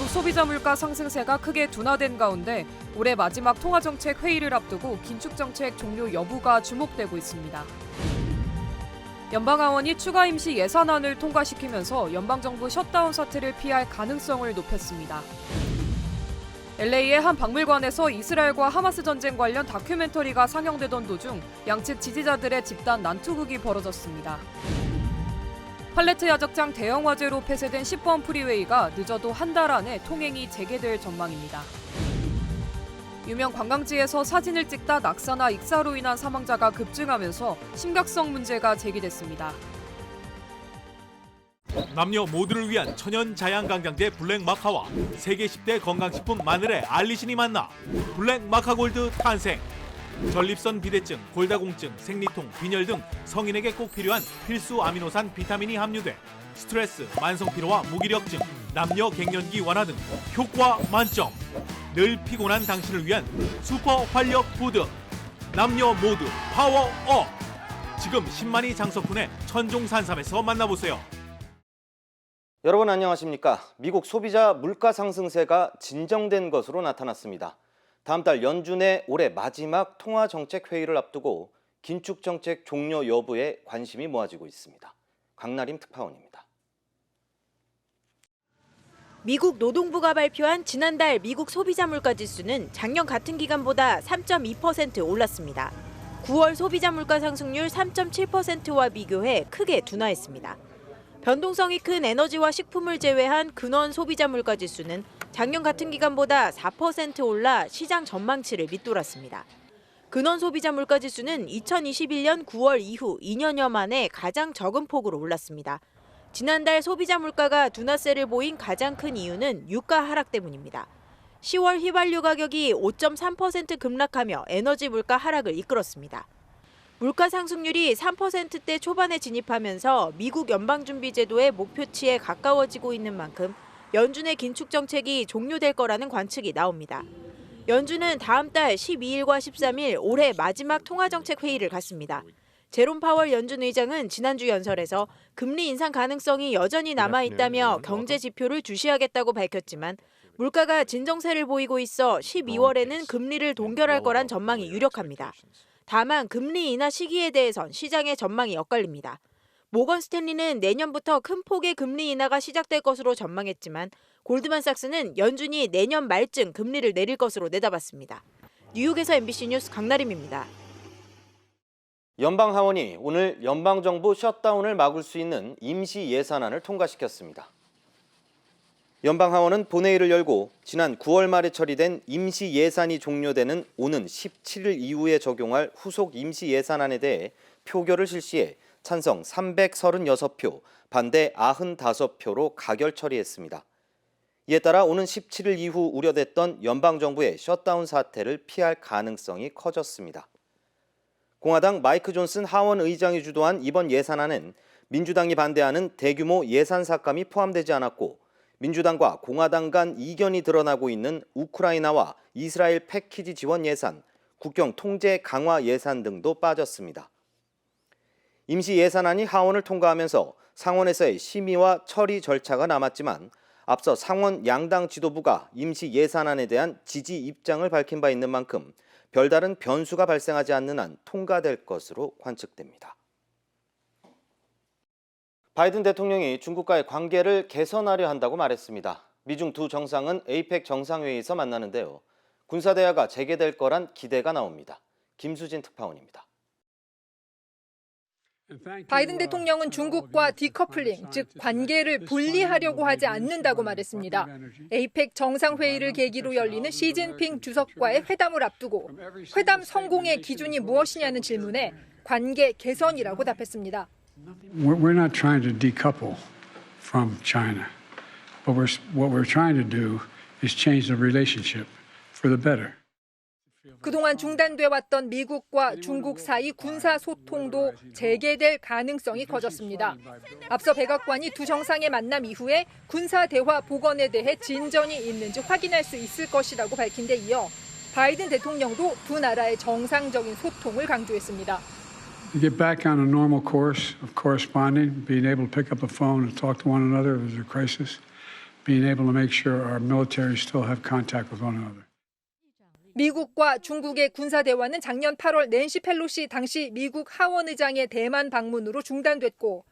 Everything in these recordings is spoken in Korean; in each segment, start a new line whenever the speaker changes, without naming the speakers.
미국 소비자 물가 상승세가 크게 둔화된 가운데 올해 마지막 통화정책 회의를 앞두고 긴축정책 종료 여부가 주목되고 있습니다. 연방하원이 추가 임시 예산안을 통과시키면서 연방정부 셧다운 사태를 피할 가능성을 높였습니다. LA의 한 박물관에서 이스라엘과 하마스 전쟁 관련 다큐멘터리가 상영되던 도중 양측 지지자들의 집단 난투극이 벌어졌습니다. 팔레트 야적장 대형 화재로 폐쇄된 10번 프리웨이가 늦어도 한 달 안에 통행이 재개될 전망입니다. 유명 관광지에서 사진을 찍다 낙사나 익사로 인한 사망자가 급증하면서 심각성 문제가 제기됐습니다.
남녀 모두를 위한 천연 자양강장제 블랙마카와 세계 10대 건강식품 마늘의 알리신이 만나 블랙마카골드 탄생. 전립선 비대증, 골다공증, 생리통, 빈혈 등 성인에게 꼭 필요한 필수 아미노산 비타민이 함유돼 스트레스, 만성피로와 무기력증, 남녀 갱년기 완화 등 효과 만점. 늘 피곤한 당신을 위한 슈퍼 활력 푸드. 남녀 모두 파워업. 지금 10만이 장석훈의 천종산삼에서 만나보세요.
여러분 안녕하십니까? 미국 소비자 물가 상승세가 진정된 것으로 나타났습니다. 다음 달 연준의 올해 마지막 통화정책 회의를 앞두고 긴축정책 종료 여부에 관심이 모아지고 있습니다. 강나림 특파원입니다.
미국 노동부가 발표한 지난달 미국 소비자 물가 지수는 작년 같은 기간보다 3.2% 올랐습니다. 9월 소비자 물가 상승률 3.7%와 비교해 크게 둔화했습니다. 변동성이 큰 에너지와 식품을 제외한 근원 소비자 물가 지수는 작년 같은 기간보다 4% 올라 시장 전망치를 밑돌았습니다. 근원 소비자 물가 지수는 2021년 9월 이후 2년여 만에 가장 적은 폭으로 올랐습니다. 지난달 소비자 물가가 둔화세를 보인 가장 큰 이유는 유가 하락 때문입니다. 10월 휘발유 가격이 5.3% 급락하며 에너지 물가 하락을 이끌었습니다. 물가 상승률이 3%대 초반에 진입하면서 미국 연방준비제도의 목표치에 가까워지고 있는 만큼 연준의 긴축 정책이 종료될 거라는 관측이 나옵니다. 연준은 다음 달 12일과 13일 올해 마지막 통화정책 회의를 갖습니다. 제롬 파월 연준 의장은 지난주 연설에서 금리 인상 가능성이 여전히 남아있다며 경제 지표를 주시하겠다고 밝혔지만 물가가 진정세를 보이고 있어 12월에는 금리를 동결할 거란 전망이 유력합니다. 다만 금리 인하 시기에 대해선 시장의 전망이 엇갈립니다. 모건 스탠리는 내년부터 큰 폭의 금리 인하가 시작될 것으로 전망했지만 골드만삭스는 연준이 내년 말쯤 금리를 내릴 것으로 내다봤습니다. 뉴욕에서 MBC 뉴스 강나림입니다.
연방하원이 오늘 연방정부 셧다운을 막을 수 있는 임시 예산안을 통과시켰습니다. 연방하원은 본회의를 열고 지난 9월 말에 처리된 임시 예산이 종료되는 오는 17일 이후에 적용할 후속 임시 예산안에 대해 표결을 실시해 찬성 336표, 반대 95표로 가결 처리했습니다. 이에 따라 오는 17일 이후 우려됐던 연방정부의 셧다운 사태를 피할 가능성이 커졌습니다. 공화당 마이크 존슨 하원 의장이 주도한 이번 예산안은 민주당이 반대하는 대규모 예산 삭감이 포함되지 않았고 민주당과 공화당 간 이견이 드러나고 있는 우크라이나와 이스라엘 패키지 지원 예산, 국경 통제 강화 예산 등도 빠졌습니다. 임시 예산안이 하원을 통과하면서 상원에서의 심의와 처리 절차가 남았지만 앞서 상원 양당 지도부가 임시 예산안에 대한 지지 입장을 밝힌 바 있는 만큼 별다른 변수가 발생하지 않는 한 통과될 것으로 관측됩니다. 바이든 대통령이 중국과의 관계를 개선하려 한다고 말했습니다. 미중 두 정상은 에이펙 정상회의에서 만나는데요. 군사대화가 재개될 거란 기대가 나옵니다. 김수진 특파원입니다.
바이든 대통령은 중국과 디커플링, 즉 관계를 분리하려고 하지 않는다고 말했습니다. 에이펙 정상회의를 계기로 열리는 시진핑 주석과의 회담을 앞두고 회담 성공의 기준이 무엇이냐는 질문에 관계 개선이라고 답했습니다.
We're not trying to decouple from China, but what we're trying to do is change the relationship for the better.
그동안 중단돼 왔던 미국과 중국 사이 군사 소통도 재개될 가능성이 커졌습니다. 앞서 백악관이 두 정상의 만남 이후에 군사 대화 복원에 대해 진전이 있는지 확인할 수 있을 것이라고 밝힌 데 이어 바이든 대통령도 두 나라의 정상적인 소통을 강조했습니다.
To get back on a normal course of corresponding, being able to pick up the phone and talk to one another if there's a crisis, being able to make sure our militaries still have contact with one another.
미국과 중국의 군사 대화는 작년 8월 낸시 펠로시 당시 미국 하원 의장의 대만 방문으로 중단됐고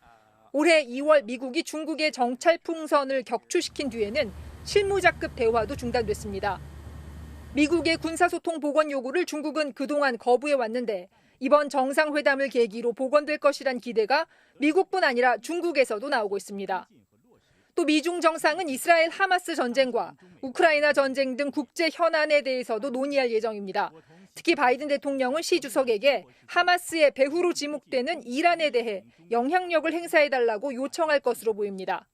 올해 2월 미국이 중국의 정찰 풍선을 격추시킨 뒤에는 실무자급 대화도 중단됐습니다. 미국의 군사소통 복원 요구를 중국은 그동안 거부해 왔는데 이번 정상회담을 계기로 복원될 것이란 기대가 미국뿐 아니라 중국에서도 나오고 있습니다. 또 미중 정상은 이스라엘 하마스 전쟁과 우크라이나 전쟁 등 국제 현안에 대해서도 논의할 예정입니다. 특히 바이든 대통령은 시 주석에게 하마스의 배후로 지목되는 이란에 대해 영향력을 행사해달라고 요청할 것으로 보입니다.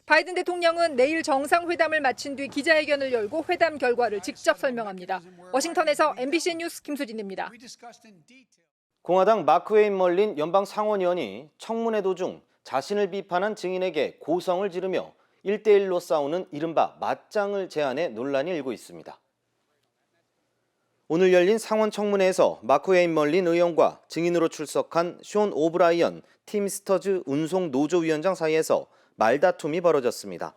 바이든 대통령은 내일 정상회담을 마친 뒤 기자회견을 열고 회담 결과를 직접 설명합니다. 워싱턴에서 MBC 뉴스 김수진입니다.
공화당 마크 웨인 멀린 연방 상원의원이 청문회 도중 자신을 비판한 증인에게 고성을 지르며 1대1로 싸우는 이른바 맞짱을 제안해 논란이 일고 있습니다. 오늘 열린 상원 청문회에서 마크 웨인 멀린 의원과 증인으로 출석한 숀 오브라이언 팀스터즈 운송 노조 위원장 사이에서 말다툼이 벌어졌습니다.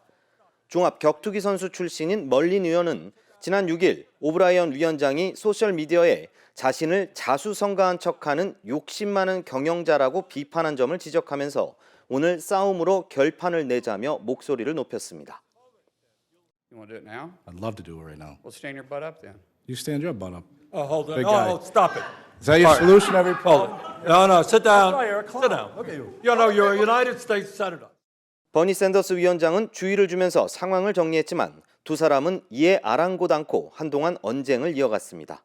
종합 격투기 선수 출신인 멀린 의원은 지난 6일 오브라이언 위원장이 소셜미디어에 자신을 자수성가한 척하는 욕심 많은 경영자라고 비판한 점을 지적하면서 오늘 싸움으로 결판을 내자며 목소리를 높였습니다.
You want to do it now?
I'd love to do it right now.
Well, stand your butt up then.
You stand your butt up.
Oh, hold on.
Big guy.
Oh, stop it.
Is that your solution every
Hold it. No, no, sit down.
Eric,
Sit down. Look at you. You know, you're a United States Senator.
버니 샌더스 위원장은 주의를 주면서 상황을 정리했지만 두 사람은 이에 아랑곳 않고 한동안 언쟁을 이어갔습니다.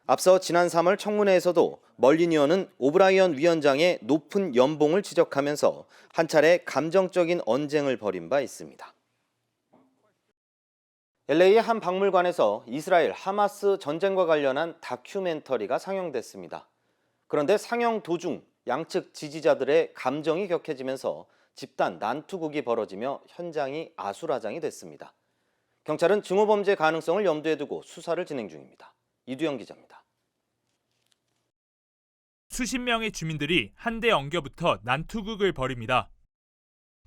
앞서 지난 3월 청문회에서도 멀린 의원은 오브라이언 위원장의 높은 연봉을 지적하면서 한 차례 감정적인 언쟁을 벌인 바 있습니다. LA의 한 박물관에서 이스라엘 하마스 전쟁과 관련한 다큐멘터리가 상영됐습니다. 그런데 상영 도중 양측 지지자들의 감정이 격해지면서 집단 난투극이 벌어지며 현장이 아수라장이 됐습니다. 경찰은 증오범죄 가능성을 염두에 두고 수사를 진행 중입니다. 이두영 기자입니다.
수십 명의 주민들이 한데 엉겨붙어 난투극을 벌입니다.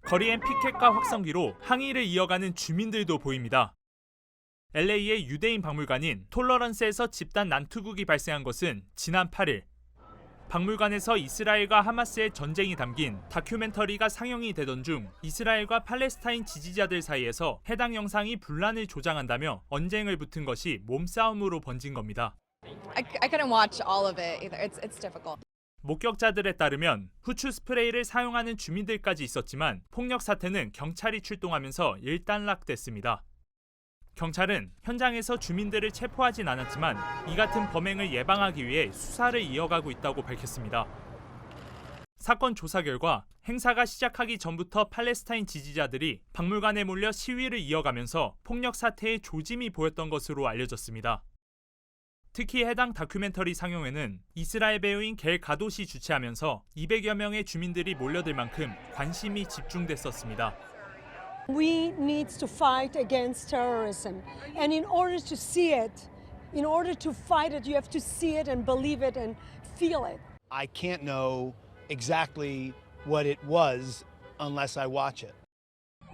거리엔 피켓과 확성기로 항의를 이어가는 주민들도 보입니다. LA의 유대인 박물관인 톨러런스에서 집단 난투극이 발생한 것은 지난 8일. 박물관에서 이스라엘과 하마스의 전쟁이 담긴 다큐멘터리가 상영이 되던 중 이스라엘과 팔레스타인 지지자들 사이에서 해당 영상이 분란을 조장한다며 언쟁을 붙은 것이 몸싸움으로 번진 겁니다.
I couldn't watch all of it either. It's difficult.
목격자들에 따르면 후추 스프레이를 사용하는 주민들까지 있었지만 폭력 사태는 경찰이 출동하면서 일단락됐습니다. 경찰은 현장에서 주민들을 체포하진 않았지만 이 같은 범행을 예방하기 위해 수사를 이어가고 있다고 밝혔습니다. 사건 조사 결과 행사가 시작하기 전부터 팔레스타인 지지자들이 박물관에 몰려 시위를 이어가면서 폭력 사태의 조짐이 보였던 것으로 알려졌습니다. 특히 해당 다큐멘터리 상영회는 이스라엘 배우인 겔 가도시 주최하면서 200여 명의 주민들이 몰려들 만큼 관심이 집중됐었습니다.
We need to fight against terrorism. And in order to see it, in order to fight it, you have to see it and believe it and feel it.
I can't know exactly what it was unless I watch it.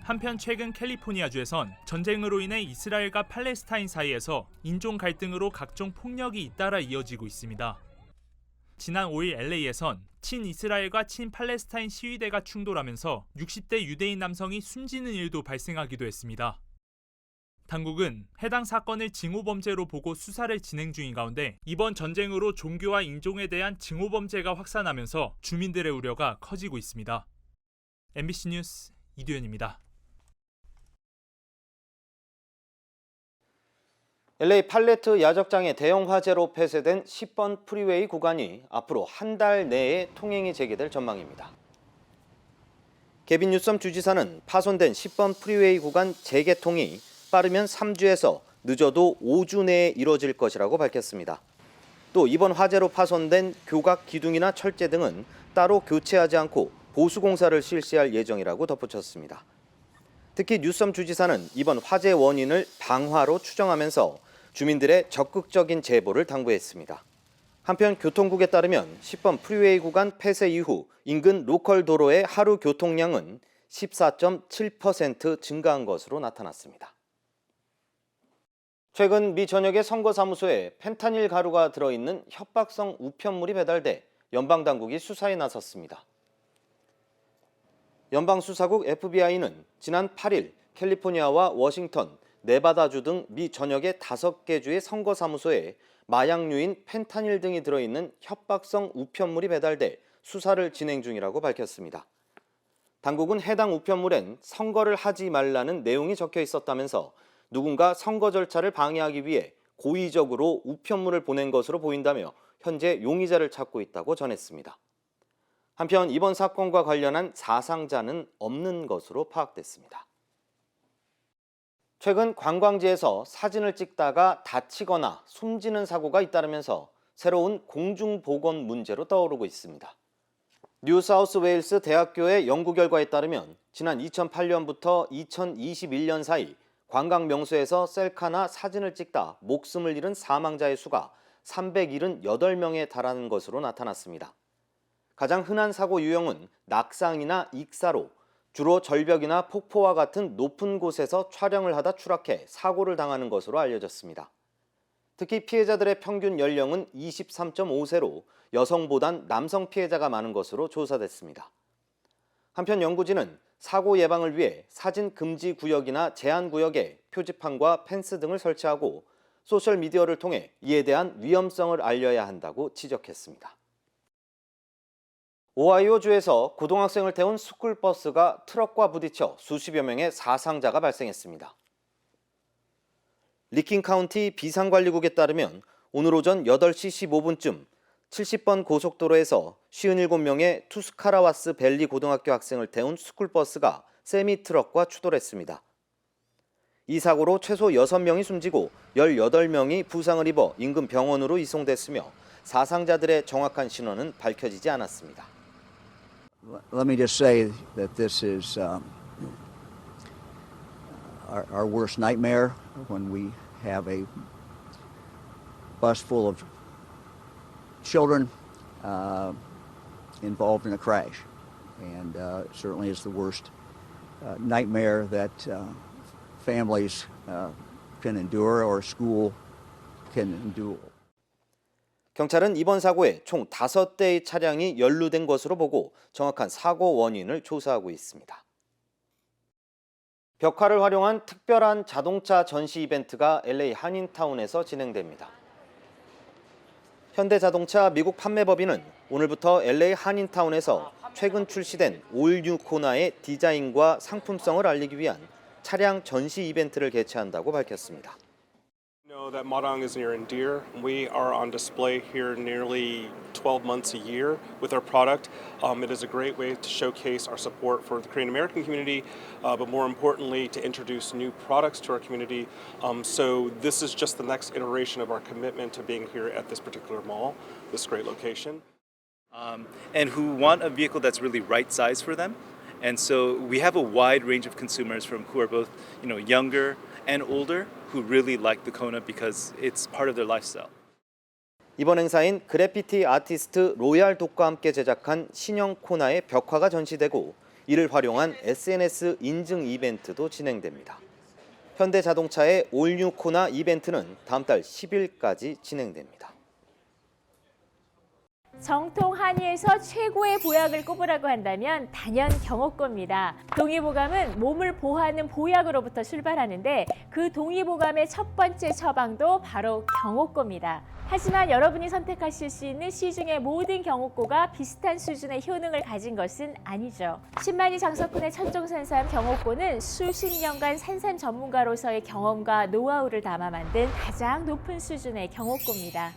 한편 최근 캘리포니아주에선 전쟁으로 인해 이스라엘과 팔레스타인 사이에서 인종 갈등으로 각종 폭력이 잇따라 이어지고 있습니다. 지난 5일 LA에선 친이스라엘과 친팔레스타인 시위대가 충돌하면서 60대 유대인 남성이 숨지는 일도 발생하기도 했습니다. 당국은 해당 사건을 증오범죄로 보고 수사를 진행 중인 가운데 이번 전쟁으로 종교와 인종에 대한 증오범죄가 확산하면서 주민들의 우려가 커지고 있습니다. MBC 뉴스 이두현입니다.
LA 팔레트 야적장의 대형 화재로 폐쇄된 10번 프리웨이 구간이 앞으로 한 달 내에 통행이 재개될 전망입니다. 게빈 뉴섬 주지사는 파손된 10번 프리웨이 구간 재개통이 빠르면 3주에서 늦어도 5주 내에 이뤄질 것이라고 밝혔습니다. 또 이번 화재로 파손된 교각 기둥이나 철제 등은 따로 교체하지 않고 보수공사를 실시할 예정이라고 덧붙였습니다. 특히 뉴섬 주지사는 이번 화재 원인을 방화로 추정하면서 주민들의 적극적인 제보를 당부했습니다. 한편 교통국에 따르면 10번 프리웨이 구간 폐쇄 이후 인근 로컬 도로의 하루 교통량은 14.7% 증가한 것으로 나타났습니다. 최근 미 전역의 선거사무소에 펜타닐 가루가 들어있는 협박성 우편물이 배달돼 연방당국이 수사에 나섰습니다. 연방수사국 FBI는 지난 8일 캘리포니아와 워싱턴, 네바다주 등 미 전역의 5개 주의 선거사무소에 마약류인 펜타닐 등이 들어있는 협박성 우편물이 배달돼 수사를 진행 중이라고 밝혔습니다. 당국은 해당 우편물엔 선거를 하지 말라는 내용이 적혀 있었다면서 누군가 선거 절차를 방해하기 위해 고의적으로 우편물을 보낸 것으로 보인다며 현재 용의자를 찾고 있다고 전했습니다. 한편 이번 사건과 관련한 사상자는 없는 것으로 파악됐습니다. 최근 관광지에서 사진을 찍다가 다치거나 숨지는 사고가 잇따르면서 새로운 공중보건 문제로 떠오르고 있습니다. 뉴사우스웨일스 대학교의 연구 결과에 따르면 지난 2008년부터 2021년 사이 관광 명소에서 셀카나 사진을 찍다 목숨을 잃은 사망자의 수가 378명에 달하는 것으로 나타났습니다. 가장 흔한 사고 유형은 낙상이나 익사로 주로 절벽이나 폭포와 같은 높은 곳에서 촬영을 하다 추락해 사고를 당하는 것으로 알려졌습니다. 특히 피해자들의 평균 연령은 23.5세로 여성보단 남성 피해자가 많은 것으로 조사됐습니다. 한편 연구진은 사고 예방을 위해 사진 금지 구역이나 제한 구역에 표지판과 펜스 등을 설치하고 소셜미디어를 통해 이에 대한 위험성을 알려야 한다고 지적했습니다. 오하이오주에서 고등학생을 태운 스쿨버스가 트럭과 부딪혀 수십여 명의 사상자가 발생했습니다. 리킨 카운티 비상관리국에 따르면 오늘 오전 8시 15분쯤 70번 고속도로에서 57명의 투스카라와스 밸리 고등학교 학생을 태운 스쿨버스가 세미트럭과 추돌했습니다. 이 사고로 최소 6명이 숨지고 18명이 부상을 입어 인근 병원으로 이송됐으며 사상자들의 정확한 신원은 밝혀지지 않았습니다.
Let me just say that this is our worst nightmare when we have a bus full of children involved in a crash, and certainly is the worst nightmare that families can endure or school can endure.
경찰은 이번 사고에 총 5대의 차량이 연루된 것으로 보고 정확한 사고 원인을 조사하고 있습니다. 벽화를 활용한 특별한 자동차 전시 이벤트가 LA 한인타운에서 진행됩니다. 현대자동차 미국 판매법인은 오늘부터 LA 한인타운에서 최근 출시된 올뉴 코나의 디자인과 상품성을 알리기 위한 차량 전시 이벤트를 개최한다고 밝혔습니다.
know that Marang is near and dear. We are on display here nearly 12 months a year with our product. It is a great way to showcase our support for the Korean American community, but more importantly, to introduce new products to our community. So this is just the next iteration of our commitment to being here at this particular mall, this great location.
And who want a vehicle that's really right size for them. And so we have a wide range of consumers from who are both, younger and older who really like the Kona because it's part of their lifestyle.
이번 행사인 그래피티 아티스트 로얄 독과 함께 제작한 신형 코나의 벽화가 전시되고 이를 활용한 SNS 인증 이벤트도 진행됩니다. 현대자동차의 올뉴 코나 이벤트는 다음 달 10일까지 진행됩니다.
정통 한의에서 최고의 보약을 꼽으라고 한다면 단연 경옥고입니다. 동의보감은 몸을 보호하는 보약으로부터 출발하는데 그 동의보감의 첫 번째 처방도 바로 경옥고입니다. 하지만 여러분이 선택하실 수 있는 시중의 모든 경옥고가 비슷한 수준의 효능을 가진 것은 아니죠. 10만이 장석군의 천종산삼 경옥고는 수십 년간 산삼 전문가로서의 경험과 노하우를 담아 만든 가장 높은 수준의 경옥고입니다.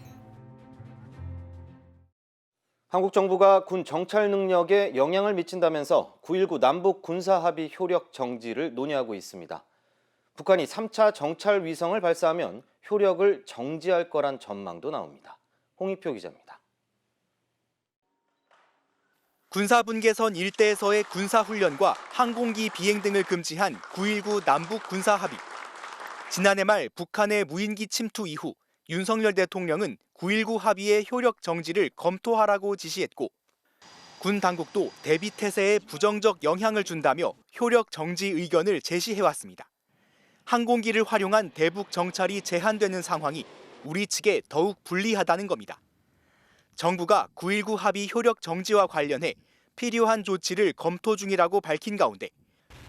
한국 정부가 군 정찰 능력에 영향을 미친다면서 9.19 남북 군사합의 효력 정지를 논의하고 있습니다. 북한이 3차 정찰 위성을 발사하면 효력을 정지할 거란 전망도 나옵니다. 홍익표 기자입니다.
군사분계선 일대에서의 군사훈련과 항공기 비행 등을 금지한 9.19 남북 군사합의. 지난해 말 북한의 무인기 침투 이후 윤석열 대통령은 9.19 합의의 효력 정지를 검토하라고 지시했고 군 당국도 대비 태세에 부정적 영향을 준다며 효력 정지 의견을 제시해왔습니다. 항공기를 활용한 대북 정찰이 제한되는 상황이 우리 측에 더욱 불리하다는 겁니다. 정부가 9.19 합의 효력 정지와 관련해 필요한 조치를 검토 중이라고 밝힌 가운데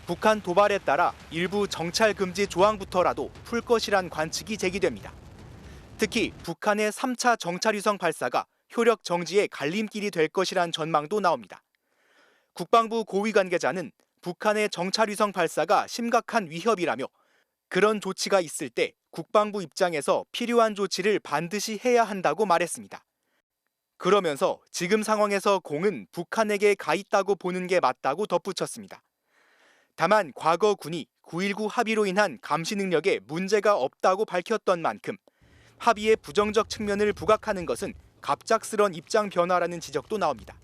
북한 도발에 따라 일부 정찰 금지 조항부터라도 풀 것이란 관측이 제기됩니다. 특히 북한의 3차 정찰위성 발사가 효력 정지의 갈림길이 될 것이란 전망도 나옵니다. 국방부 고위 관계자는 북한의 정찰위성 발사가 심각한 위협이라며 그런 조치가 있을 때 국방부 입장에서 필요한 조치를 반드시 해야 한다고 말했습니다. 그러면서 지금 상황에서 공은 북한에게 가 있다고 보는 게 맞다고 덧붙였습니다. 다만 과거 군이 9.19 합의로 인한 감시 능력에 문제가 없다고 밝혔던 만큼 합의의 부정적 측면을 부각하는 것은 갑작스런 입장 변화라는 지적도 나옵니다.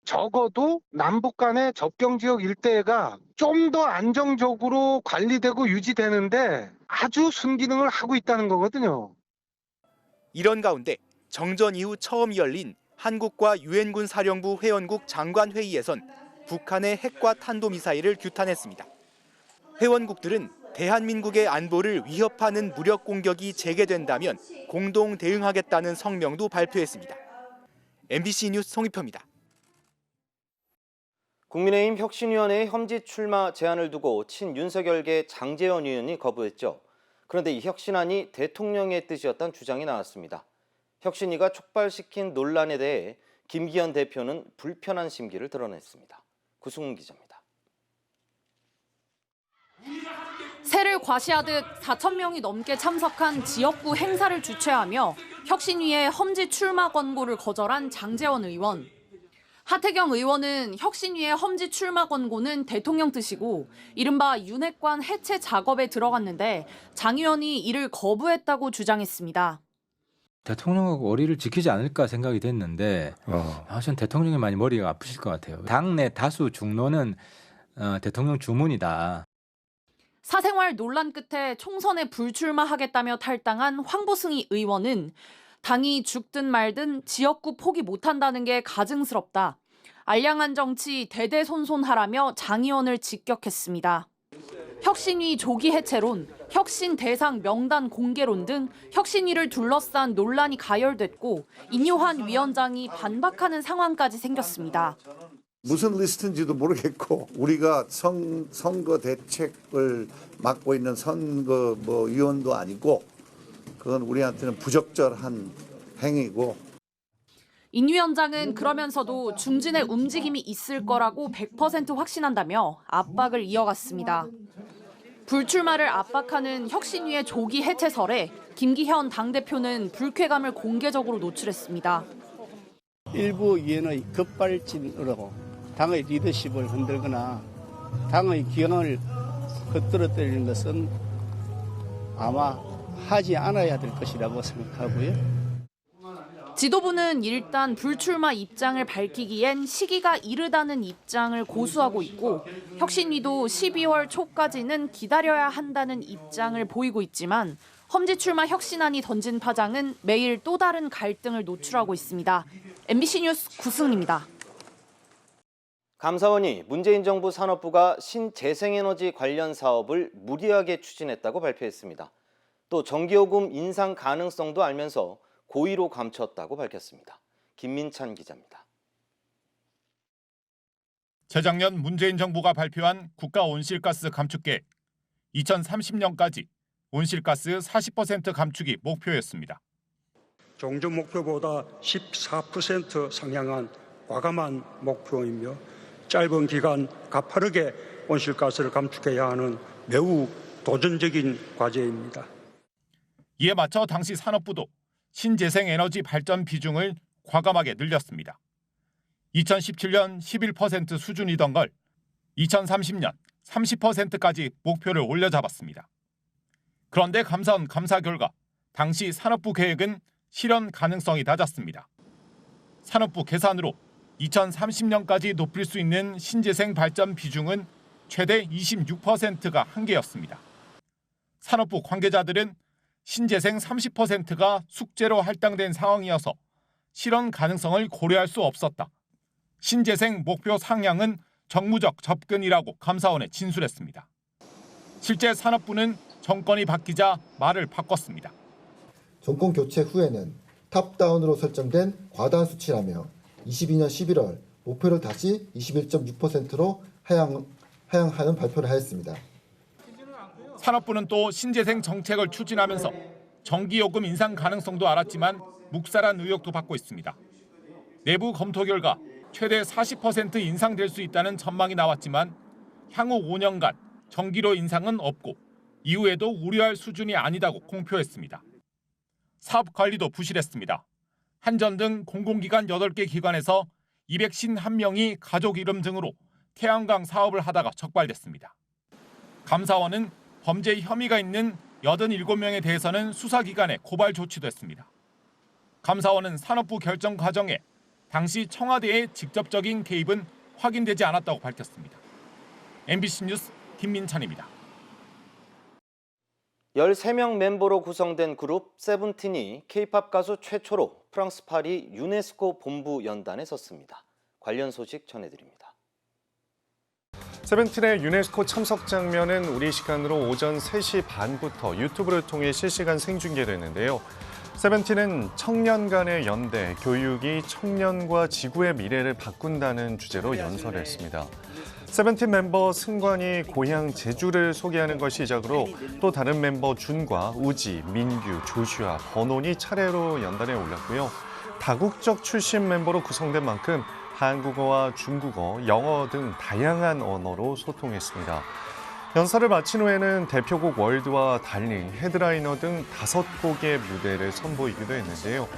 적어도 남북 간의 접경지역 일대가 좀 더 안정적으로 관리되고 유지되는데 아주 순기능을 하고 있다는 거거든요.
이런 가운데 정전 이후 처음 열린 한국과 유엔군 사령부 회원국 장관회의에선 북한의 핵과 탄도미사일을 규탄했습니다. 회원국들은 대한민국의 안보를 위협하는 무력 공격이 재개된다면 공동 대응하겠다는 성명도 발표했습니다. MBC 뉴스 송희표입니다.
국민의힘 혁신위원회의 험지 출마 제안을 두고 친윤석열계 장제원 의원이 거부했죠. 그런데 이 혁신안이 대통령의 뜻이었다는 주장이 나왔습니다. 혁신위가 촉발시킨 논란에 대해 김기현 대표는 불편한 심기를 드러냈습니다. 구승훈 기자입니다.
새를 과시하듯 4,000명이 넘게 참석한 지역구 행사를 주최하며 혁신위의 험지 출마 권고를 거절한 장제원 의원. 하태경 의원은 혁신위의 험지 출마 권고는 대통령 뜻이고 이른바 윤핵관 해체 작업에 들어갔는데 장 의원이 이를 거부했다고 주장했습니다.
대통령하고 어리를 지키지 않을까 생각이 됐는데 전 대통령이 많이 머리가 아프실 것 같아요. 당내 다수 중론은 대통령 주문이다.
사생활 논란 끝에 총선에 불출마하겠다며 탈당한 황보승희 의원은 당이 죽든 말든 지역구 포기 못한다는 게 가증스럽다. 알량한 정치 대대손손하라며 장 의원을 직격했습니다. 혁신위 조기 해체론, 혁신 대상 명단 공개론 등 혁신위를 둘러싼 논란이 가열됐고 인요한 위원장이 반박하는 상황까지 생겼습니다.
무슨 리스트인지도 모르겠고 우리가 선거 대책을 맡고 있는 선거 위원도 아니고 그건 우리한테는 부적절한 행위고.
인 위원장은 그러면서도 중진의 움직임이 있을 거라고 100% 확신한다며 압박을 이어갔습니다. 불출마를 압박하는 혁신위의 조기 해체설에 김기현 당대표는 불쾌감을 공개적으로 노출했습니다.
일부 위원의 급발진으로 당의 리더십을 흔들거나 당의 기강을 겉들어뜨리는 것은 아마 하지 않아야 될 것이라고 생각하고요.
지도부는 일단 불출마 입장을 밝히기엔 시기가 이르다는 입장을 고수하고 있고 혁신위도 12월 초까지는 기다려야 한다는 입장을 보이고 있지만 험지 출마 혁신안이 던진 파장은 매일 또 다른 갈등을 노출하고 있습니다. MBC 뉴스 구승훈입니다.
감사원이 문재인 정부 산업부가 신재생에너지 관련 사업을 무리하게 추진했다고 발표했습니다. 또 전기요금 인상 가능성도 알면서 고의로 감췄다고 밝혔습니다. 김민찬 기자입니다.
재작년 문재인 정부가 발표한 국가 온실가스 감축계획, 2030년까지 온실가스 40% 감축이 목표였습니다.
종전 목표보다 14% 상향한 과감한 목표이며 짧은 기간 가파르게 온실가스를 감축해야 하는 매우 도전적인 과제입니다.
이에 맞춰 당시 산업부도 신재생에너지 발전 비중을 과감하게 늘렸습니다. 2017년 11% 수준이던 걸 2030년 30%까지 목표를 올려잡았습니다. 그런데 감사원 감사 결과 당시 산업부 계획은 실현 가능성이 낮았습니다. 산업부 계산으로 2030년까지 높일 수 있는 신재생 발전 비중은 최대 26%가 한계였습니다. 산업부 관계자들은 신재생 30%가 숙제로 할당된 상황이어서 실현 가능성을 고려할 수 없었다.
신재생 목표 상향은 정무적 접근이라고 감사원에 진술했습니다. 실제 산업부는 정권이 바뀌자 말을 바꿨습니다.
정권 교체 후에는 탑다운으로 설정된 과다한 수치라며 22년 11월 목표를 다시 21.6%로 하향하는 발표를 하였습니다.
산업부는 또 신재생 정책을 추진하면서 전기요금 인상 가능성도 알았지만 묵살한 의혹도 받고 있습니다. 내부 검토 결과 최대 40% 인상될 수 있다는 전망이 나왔지만 향후 5년간 전기료 인상은 없고 이후에도 우려할 수준이 아니다고 공표했습니다. 사업 관리도 부실했습니다. 한전 등 공공기관 8개 기관에서 251명이 가족 이름 등으로 태양광 사업을 하다가 적발됐습니다. 감사원은 범죄 혐의가 있는 87명에 대해서는 수사기관에 고발 조치도 했습니다. 감사원은 산업부 결정 과정에 당시 청와대의 직접적인 개입은 확인되지 않았다고 밝혔습니다. MBC 뉴스 김민찬입니다.
13명 멤버로 구성된 그룹 세븐틴이 K-팝 가수 최초로 프랑스 파리 유네스코 본부 연단에 섰습니다. 관련 소식 전해드립니다.
세븐틴의 유네스코 참석 장면은 우리 시간으로 오전 3시 반부터 유튜브를 통해 실시간 생중계됐는데요. 세븐틴은 청년 간의 연대, 교육이 청년과 지구의 미래를 바꾼다는 주제로 연설을 했습니다. 세븐틴 멤버 승관이 고향 제주를 소개하는 걸 시작으로 또 다른 멤버 준과 우지, 민규, 조슈아, 버논이 차례로 연단에 올랐고요. 다국적 출신 멤버로 구성된 만큼 한국어와 중국어, 영어 등 다양한 언어로 소통했습니다. 연설을 마친 후에는 대표곡 월드와 달리, 헤드라이너 등 5곡의 무대를 선보이기도 했는데요.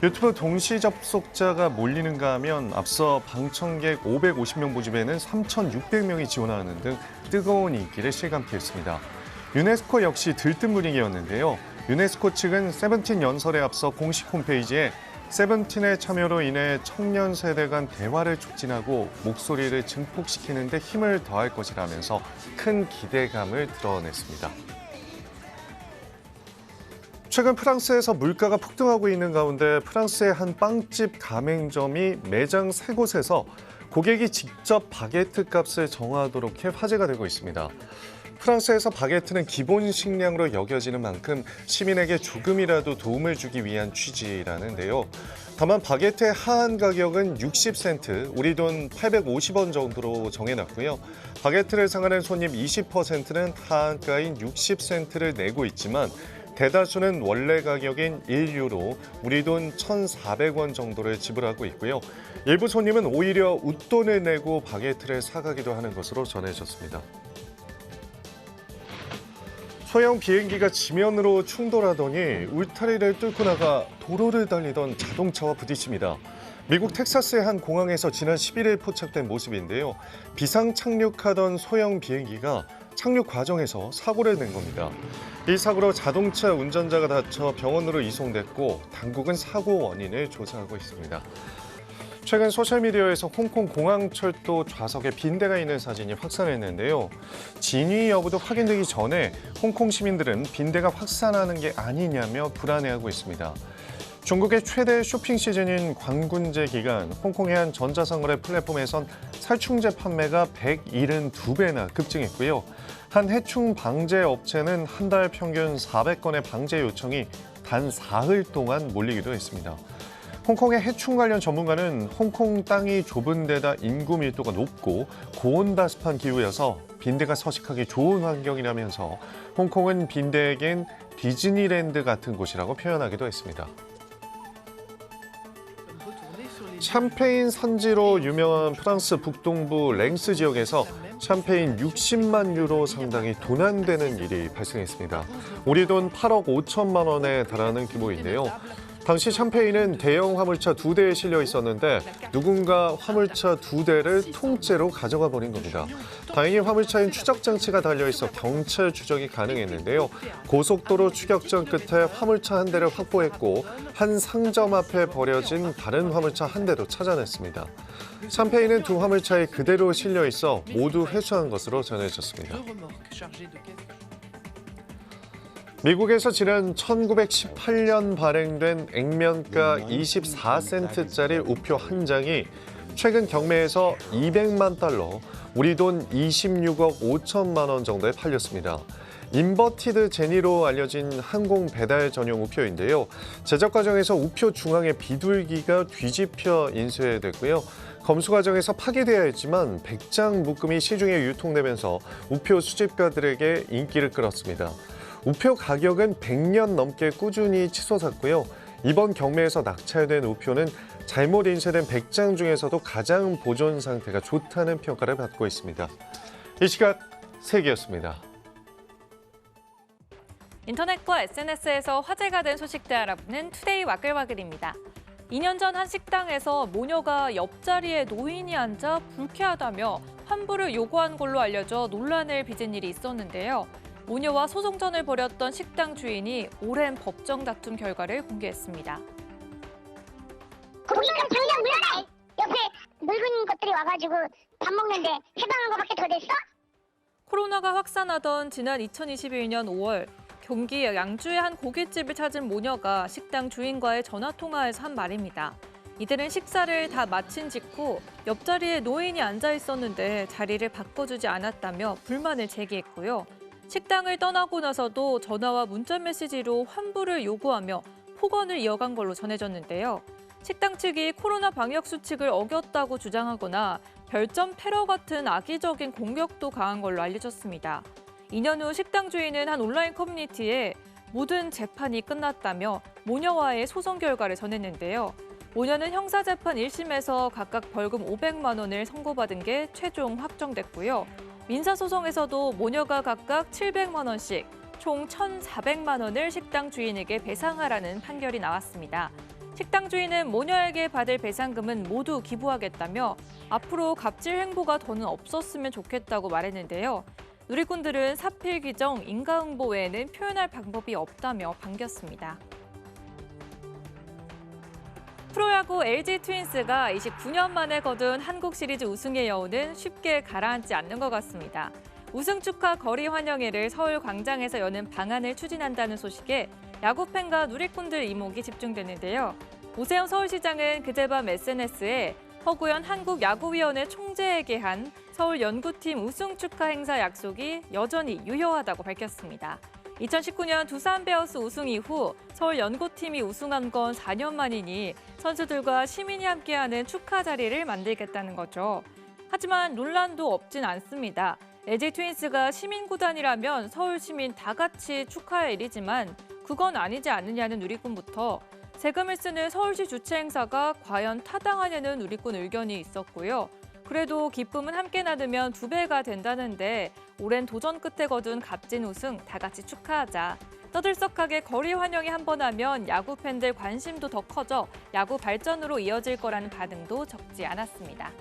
유튜브 동시 접속자가 몰리는가 하면 앞서 방청객 550명 모집에는 3,600명이 지원하는 등 뜨거운 인기를 실감케 했습니다. 유네스코 역시 들뜬 분위기였는데요. 유네스코 측은 세븐틴 연설에 앞서 공식 홈페이지에 세븐틴의 참여로 인해 청년 세대 간 대화를 촉진하고 목소리를 증폭시키는 데 힘을 더할 것이라면서 큰 기대감을 드러냈습니다. 최근 프랑스에서 물가가 폭등하고 있는 가운데 프랑스의 한 빵집 가맹점이 매장 3곳에서 고객이 직접 바게트 값을 정하도록 해 화제가 되고 있습니다. 프랑스에서 바게트는 기본 식량으로 여겨지는 만큼 시민에게 조금이라도 도움을 주기 위한 취지라는데요. 다만 바게트의 하한 가격은 60센트, 우리 돈 850원 정도로 정해놨고요. 바게트를 사가는 손님 20%는 하한가인 60센트를 내고 있지만 대다수는 원래 가격인 1유로, 우리 돈 1,400원 정도를 지불하고 있고요. 일부 손님은 오히려 웃돈을 내고 바게트를 사가기도 하는 것으로 전해졌습니다. 소형 비행기가 지면으로 충돌하더니 울타리를 뚫고 나가 도로를 달리던 자동차와 부딪힙니다. 미국 텍사스의 한 공항에서 지난 11일 포착된 모습인데요. 비상 착륙하던 소형 비행기가 착륙 과정에서 사고를 낸 겁니다. 이 사고로 자동차 운전자가 다쳐 병원으로 이송됐고 당국은 사고 원인을 조사하고 있습니다. 최근 소셜미디어에서 홍콩 공항철도 좌석에 빈대가 있는 사진이 확산했는데요. 진위 여부도 확인되기 전에 홍콩 시민들은 빈대가 확산하는 게 아니냐며 불안해하고 있습니다. 중국의 최대 쇼핑 시즌인 광군제 기간, 홍콩의 한 전자상거래 플랫폼에선 살충제 판매가 172배나 급증했고요. 한 해충 방제 업체는 한 달 평균 400건의 방제 요청이 단 사흘 동안 몰리기도 했습니다. 홍콩의 해충 관련 전문가는 홍콩 땅이 좁은 데다 인구 밀도가 높고 고온다습한 기후여서 빈대가 서식하기 좋은 환경이라면서 홍콩은 빈대에겐 디즈니랜드 같은 곳이라고 표현하기도 했습니다. 샴페인 산지로 유명한 프랑스 북동부 랭스 지역에서 샴페인 60만 유로 상당이 도난되는 일이 발생했습니다. 우리 돈 8억 5천만 원에 달하는 규모인데요. 당시 샴페인은 대형 화물차 2대에 실려 있었는데 누군가 화물차 2대를 통째로 가져가 버린 겁니다. 다행히 화물차엔 추적 장치가 달려 있어 경찰 추적이 가능했는데요. 고속도로 추격전 끝에 화물차 한 대를 확보했고 한 상점 앞에 버려진 다른 화물차 한 대도 찾아냈습니다. 샴페인은 두 화물차에 그대로 실려 있어 모두 회수한 것으로 전해졌습니다. 미국에서 지난 1918년 발행된 액면가 24센트짜리 우표 한 장이 최근 경매에서 200만 달러, 우리 돈 26억 5천만 원 정도에 팔렸습니다. 인버티드 제니로 알려진 항공 배달 전용 우표인데요. 제작 과정에서 우표 중앙의 비둘기가 뒤집혀 인쇄됐고요. 검수 과정에서 파괴되어야 했지만 100장 묶음이 시중에 유통되면서 우표 수집가들에게 인기를 끌었습니다. 우표 가격은 100년 넘게 꾸준히 치솟았고요. 이번 경매에서 낙찰된 우표는 잘못 인쇄된 100장 중에서도 가장 보존 상태가 좋다는 평가를 받고 있습니다. 이 시각 세계였습니다.
인터넷과 SNS에서 화제가 된 소식들 알아보는 투데이 와글와글입니다. 2년 전 한 식당에서 모녀가 옆자리에 노인이 앉아 불쾌하다며 환불을 요구한 걸로 알려져 논란을 빚은 일이 있었는데요. 모녀와 소송전을 벌였던 식당 주인이 오랜 법정 다툼 결과를 공개했습니다.
거기는 당장 물러나! 옆에 늙은 것들이 와가지고 밥 먹는데 해방한 것밖에 더 됐어?
코로나가 확산하던 지난 2021년 5월 경기 양주의 한 고깃집을 찾은 모녀가 식당 주인과의 전화통화에서 한 말입니다. 이들은 식사를 다 마친 직후 옆자리에 노인이 앉아 있었는데 자리를 바꿔주지 않았다며 불만을 제기했고요. 식당을 떠나고 나서도 전화와 문자 메시지로 환불을 요구하며 폭언을 이어간 걸로 전해졌는데요. 식당 측이 코로나 방역 수칙을 어겼다고 주장하거나 별점 테러 같은 악의적인 공격도 가한 걸로 알려졌습니다. 2년 후 식당 주인은 한 온라인 커뮤니티에 모든 재판이 끝났다며 모녀와의 소송 결과를 전했는데요. 모녀는 형사재판 1심에서 각각 벌금 500만 원을 선고받은 게 최종 확정됐고요. 민사소송에서도 모녀가 각각 700만 원씩 총 1,400만 원을 식당 주인에게 배상하라는 판결이 나왔습니다. 식당 주인은 모녀에게 받을 배상금은 모두 기부하겠다며 앞으로 갑질 행보가 더는 없었으면 좋겠다고 말했는데요. 누리꾼들은 사필 규정, 인과응보 외에는 표현할 방법이 없다며 반겼습니다. 프로야구 LG 트윈스가 29년 만에 거둔 한국 시리즈 우승의 여운은 쉽게 가라앉지 않는 것 같습니다. 우승 축하 거리 환영회를 서울 광장에서 여는 방안을 추진한다는 소식에 야구팬과 누리꾼들 이목이 집중됐는데요. 오세훈 서울시장은 그제밤 SNS에 허구현 한국야구위원회 총재에게 한 서울 연구팀 우승 축하 행사 약속이 여전히 유효하다고 밝혔습니다. 2019년 두산 베어스 우승 이후 서울 연구팀이 우승한 건 4년 만이니 선수들과 시민이 함께하는 축하 자리를 만들겠다는 거죠. 하지만 논란도 없진 않습니다. LG 트윈스가 시민구단이라면 서울 시민 다 같이 축하할 일이지만 그건 아니지 않느냐는 누리꾼부터 세금을 쓰는 서울시 주최 행사가 과연 타당하냐는 누리꾼 의견이 있었고요. 그래도 기쁨은 함께 나누면 2배가 된다는데 오랜 도전 끝에 거둔 값진 우승 다 같이 축하하자. 떠들썩하게 거리 환영회 한 번 하면 야구 팬들 관심도 더 커져 야구 발전으로 이어질 거라는 반응도 적지 않았습니다.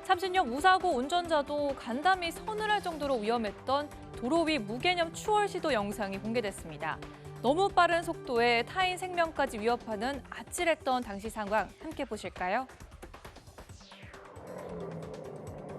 30년 무사고 운전자도 간담이 서늘할 정도로 위험했던 도로 위 무개념 추월 시도 영상이 공개됐습니다. 너무 빠른 속도에 타인 생명까지 위협하는 아찔했던 당시 상황 함께 보실까요?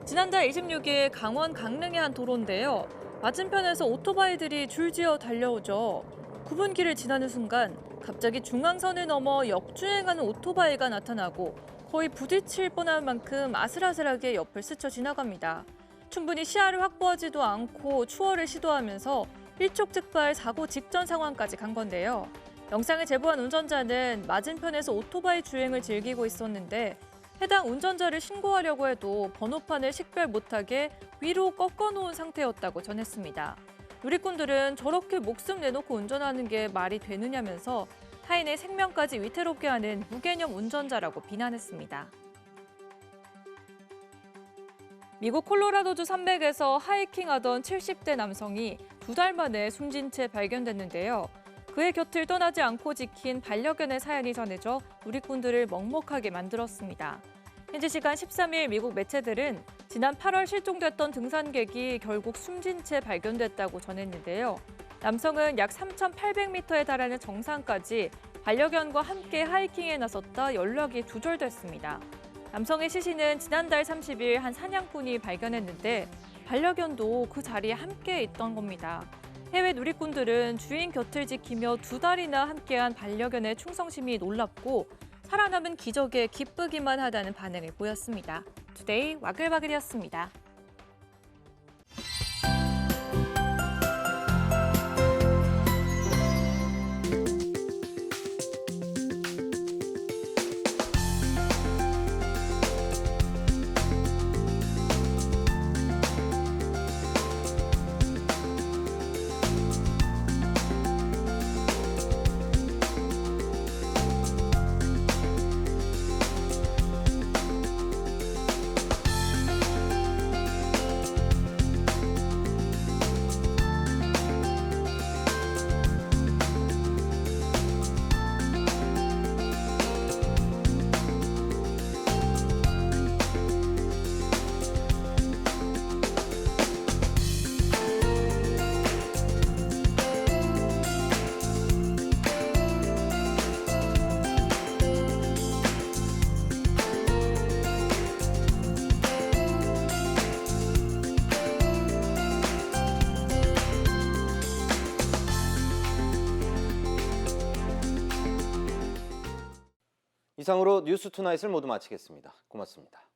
지난달 26일 강원 강릉의 한 도로인데요. 맞은편에서 오토바이들이 줄지어 달려오죠. 구분길을 지나는 순간 갑자기 중앙선을 넘어 역주행하는 오토바이가 나타나고 거의 부딪힐 뻔한 만큼 아슬아슬하게 옆을 스쳐 지나갑니다. 충분히 시야를 확보하지도 않고 추월을 시도하면서 일촉즉발 사고 직전 상황까지 간 건데요. 영상을 제보한 운전자는 맞은편에서 오토바이 주행을 즐기고 있었는데 해당 운전자를 신고하려고 해도 번호판을 식별 못하게 위로 꺾어놓은 상태였다고 전했습니다. 누리꾼들은 저렇게 목숨 내놓고 운전하는 게 말이 되느냐면서 타인의 생명까지 위태롭게 하는 무개념 운전자라고 비난했습니다. 미국 콜로라도주 산맥에서 하이킹하던 70대 남성이 2달 만에 숨진 채 발견됐는데요. 그의 곁을 떠나지 않고 지킨 반려견의 사연이 전해져 누리꾼들을 먹먹하게 만들었습니다. 현지 시간 13일 미국 매체들은 지난 8월 실종됐던 등산객이 결국 숨진 채 발견됐다고 전했는데요. 남성은 약 3,800m에 달하는 정상까지 반려견과 함께 하이킹에 나섰다 연락이 두절됐습니다. 남성의 시신은 지난달 30일 한 사냥꾼이 발견했는데 반려견도 그 자리에 함께 있던 겁니다. 해외 누리꾼들은 주인 곁을 지키며 2달이나 함께한 반려견의 충성심이 놀랍고 살아남은 기적에 기쁘기만 하다는 반응을 보였습니다. 투데이 와글와글이었습니다.
이상으로 뉴스투나잇을 모두 마치겠습니다. 고맙습니다.